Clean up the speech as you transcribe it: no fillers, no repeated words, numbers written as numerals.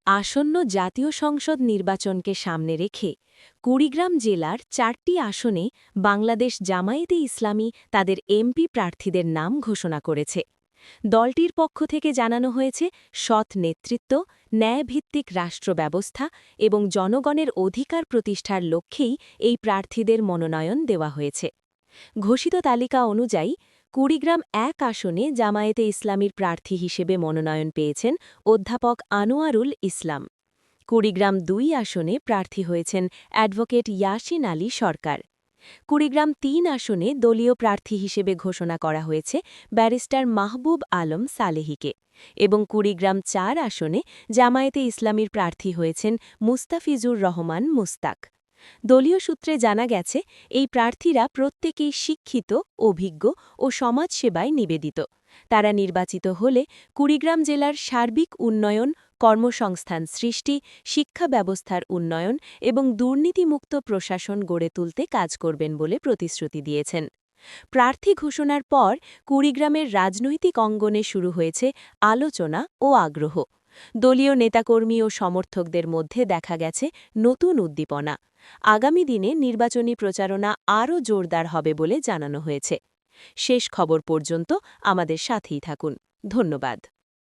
আসন্ন জাতীয় সংসদ নির্বাচনকে সামনে রেখে কুড়িগ্রাম জেলার 4টি আসনে বাংলাদেশ জামায়াতে ইসলামী তাদের এমপি প্রার্থীদের নাম ঘোষণা করেছে। দলটির পক্ষ থেকে জানানো হয়েছে, সৎ নেতৃত্ব, ন্যায়ভিত্তিক রাষ্ট্র ব্যবস্থা এবং জনগণের অধিকার প্রতিষ্ঠার লক্ষ্যেই এই প্রার্থীদের মনোনয়ন দেওয়া হয়েছে। ঘোষিত তালিকা অনুযায়ী কুড়িগ্রাম 1 আসনে জামায়াতে ইসলামীর প্রার্থী হিসেবে মনোনয়ন পেয়েছেন অধ্যাপক আনোয়ারুল ইসলাম। কুড়িগ্রাম 2 আসনে প্রার্থী হয়েছেন অ্যাডভোকেট ইয়াসিন আলী সরকার। কুড়িগ্রাম 3 আসনে দলীয় প্রার্থী হিসেবে ঘোষণা করা হয়েছে ব্যারিস্টার মাহবুব আলম সালেহীকে এবং কুড়িগ্রাম 4 আসনে জামায়াতে ইসলামীর প্রার্থী হয়েছেন মুস্তাফিজুর রহমান মুস্তাক। দলীয় সূত্রে জানা গেছে, এই প্রার্থীরা প্রত্যেকেই শিক্ষিত, অভিজ্ঞ ও সমাজসেবায় নিবেদিত। তারা নির্বাচিত হলে কুড়িগ্রাম জেলার সার্বিক উন্নয়ন, কর্মসংস্থান সৃষ্টি, শিক্ষা ব্যবস্থার উন্নয়ন এবং দুর্নীতিমুক্ত প্রশাসন গড়ে তুলতে কাজ করবেন বলে প্রতিশ্রুতি দিয়েছেন। প্রার্থী ঘোষণার পর কুড়িগ্রামের রাজনৈতিক অঙ্গনে শুরু হয়েছে আলোচনা ও আগ্রহ। দলীয় নেতাকর্মী ও সমর্থকদের মধ্যে দেখা গেছে নতুন উদ্দীপনা। আগামী দিনে নির্বাচনী প্রচারণা আরও জোরদার হবে বলে জানানো হয়েছে। শেষ খবর পর্যন্ত আমাদের সাথেই থাকুন। ধন্যবাদ।